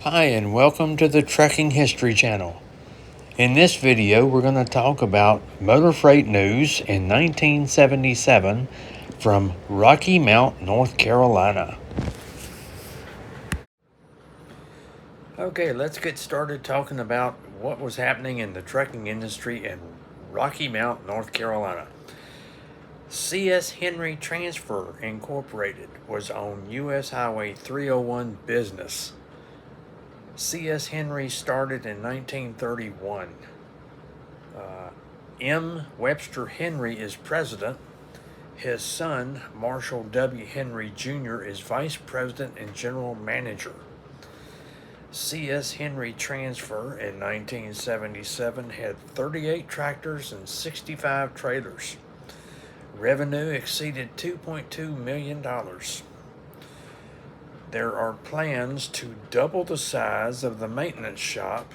Hi and welcome to the Trucking History Channel. In this video we're going to talk about motor freight news in 1977 from Rocky Mount, North Carolina. Okay, let's get started talking about what was happening in the trucking industry in Rocky Mount, North Carolina. C.S. Henry Transfer Incorporated was on U.S. Highway 301 business. C.S. Henry started in 1931. M. Webster Henry is president. His son, Marshall W. Henry Jr., is vice president and general manager. C.S. Henry Transfer in 1977 had 38 tractors and 65 trailers. Revenue exceeded $2.2 million. There are plans to double the size of the maintenance shop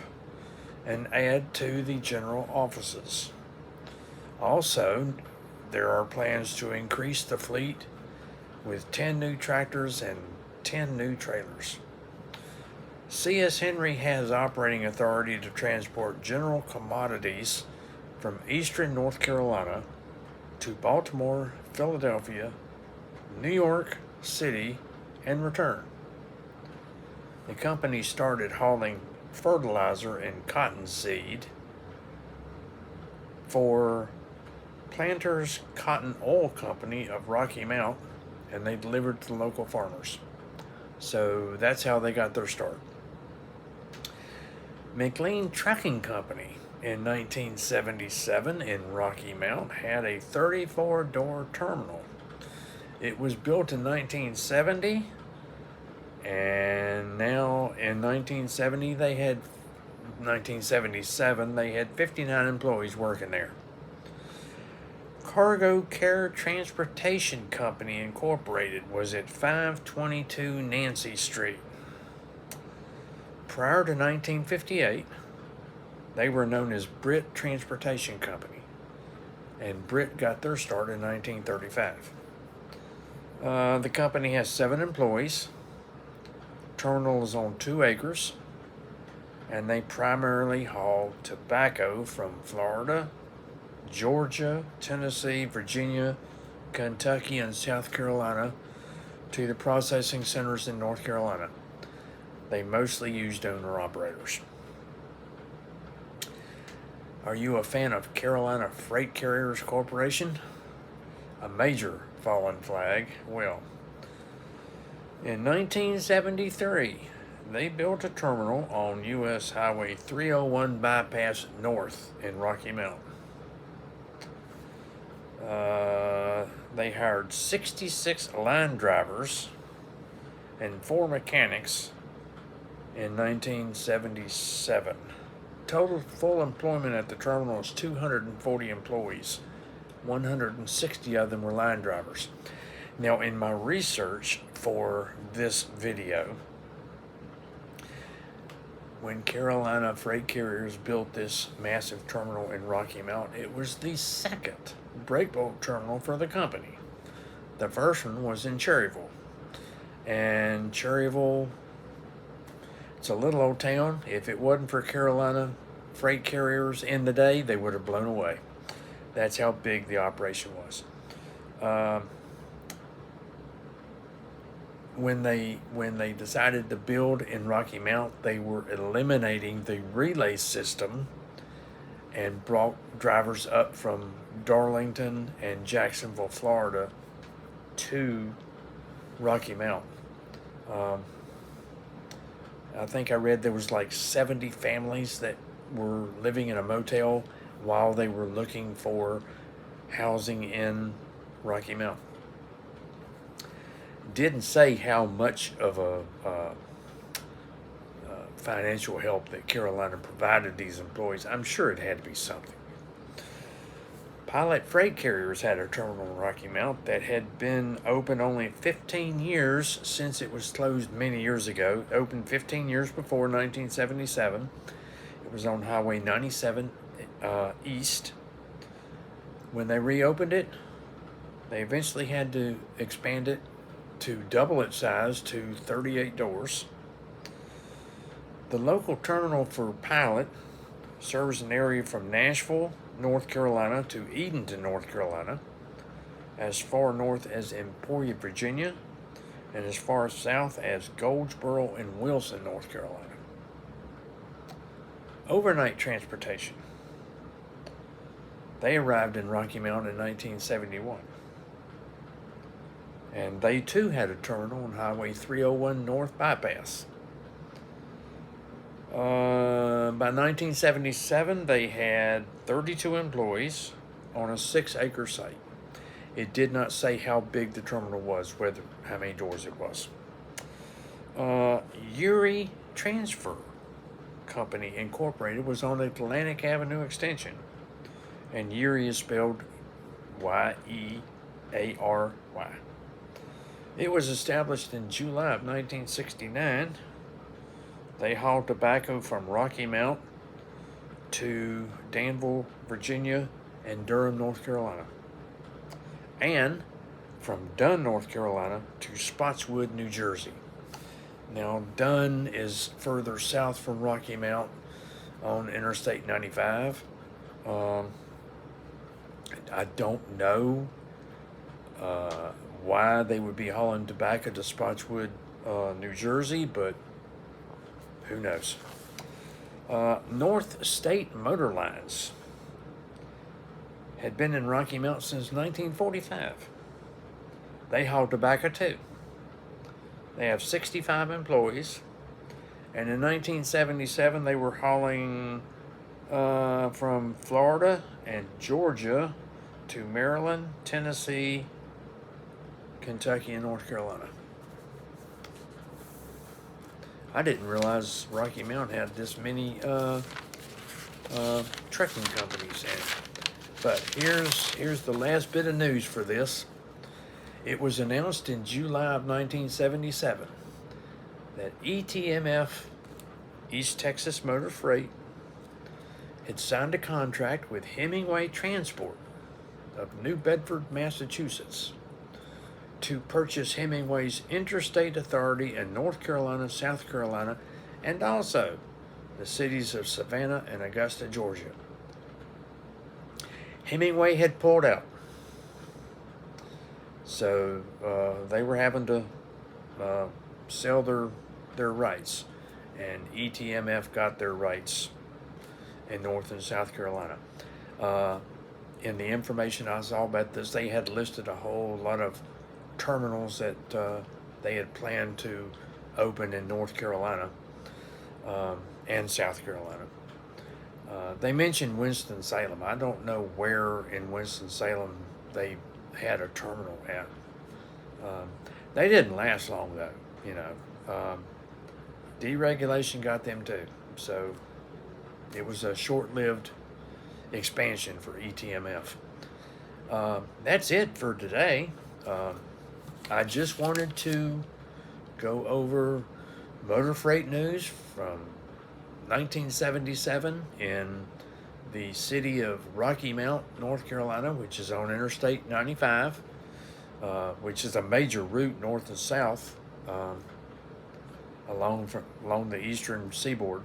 and add to the general offices. Also, there are plans to increase the fleet with 10 new tractors and 10 new trailers. C.S. Henry has operating authority to transport general commodities from eastern North Carolina to Baltimore, Philadelphia, New York City, and return. The company started hauling fertilizer and cottonseed for Planters Cotton Oil Company of Rocky Mount, and they delivered to the local farmers. So that's how they got their start. McLean Trucking Company in 1977 in Rocky Mount had a 34-door terminal. It was built in 1970, and now in 1977 they had 59 employees working there. Cargo Care Transportation Company Incorporated was at 522 Nancy Street. Prior to 1958, they were known as Britt Transportation Company, and Britt got their start in 1935. The company has 7 employees. Terminal is on 2 acres, and they primarily haul tobacco from Florida, Georgia, Tennessee, Virginia, Kentucky, and South Carolina to the processing centers in North Carolina. They mostly used owner-operators. Are you a fan of Carolina Freight Carriers Corporation? A major fallen flag? Well, in 1973, they built a terminal on U.S. Highway 301 Bypass North in Rocky Mount. They hired 66 line drivers and 4 mechanics in 1977. Total full employment at the terminal is 240 employees. 160 of them were line drivers. Now, in my research for this video, when Carolina Freight Carriers built this massive terminal in Rocky Mount, it was the second breakbulk terminal for the company. The first one was in Cherryville. And Cherryville, it's a little old town. If it wasn't for Carolina Freight Carriers in the day, they would have blown away. That's how big the operation was. When they decided to build in Rocky Mount, they were eliminating the relay system and brought drivers up from Darlington and Jacksonville, Florida, to Rocky Mount. I think I read there was like 70 families that were living in a motel while they were looking for housing in Rocky Mount. Didn't say how much of a financial help that Carolina provided these employees. I'm sure it had to be something. Pilot Freight Carriers had a terminal in Rocky Mount that had been open only 15 years since it was closed many years ago. It opened 15 years before 1977. It was on Highway 97 East. When they reopened it, they eventually had to expand it to double its size to 38 doors. The local terminal for Pilot serves an area from Nashville, North Carolina to Edenton, North Carolina, as far north as Emporia, Virginia, and as far south as Goldsboro and Wilson, North Carolina. Overnight transportation. They arrived in Rocky Mount in 1971. And they too had a terminal on Highway 301 North Bypass. By 1977, they had 32 employees on a 6-acre site. It did not say how big the terminal was, how many doors it was. Erie Transfer Company Incorporated was on Atlantic Avenue Extension, and Erie is spelled Y-E-A-R-Y. It was established in July of 1969. They hauled tobacco from Rocky Mount to Danville, Virginia, and Durham, North Carolina, and from Dunn, North Carolina to Spotswood, New Jersey. Now, Dunn is further south from Rocky Mount on Interstate 95. I don't know why they would be hauling tobacco to Spotswood, New Jersey, but who knows. North State Motor Lines had been in Rocky Mount since 1945. They haul tobacco too. They have 65 employees, and in 1977 they were hauling from Florida and Georgia to Maryland, Tennessee, Kentucky, and North Carolina. I didn't realize Rocky Mount had this many trucking companies in it. But here's the last bit of news for this. It was announced in July of 1977 that ETMF, East Texas Motor Freight, had signed a contract with Hemingway Transport of New Bedford, Massachusetts, to purchase Hemingway's Interstate Authority in North Carolina, South Carolina, and also the cities of Savannah and Augusta, Georgia. Hemingway had pulled out, so they were having to sell their rights, and ETMF got their rights in North and South Carolina. In the information I saw about this, they had listed a whole lot of terminals that they had planned to open in North Carolina and South Carolina. They mentioned Winston-Salem. I don't know where in Winston-Salem they had a terminal at. They didn't last long though, you know. Deregulation got them too. So it was a short-lived expansion for ETMF. That's it for today. I just wanted to go over motor freight news from 1977 in the city of Rocky Mount, North Carolina, which is on Interstate 95, which is a major route north and south along the eastern seaboard.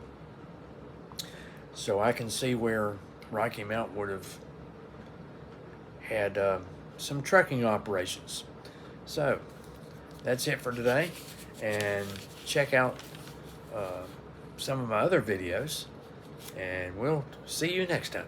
So I can see where Rocky Mount would have had some trucking operations. So that's it for today, and check out some of my other videos, and we'll see you next time.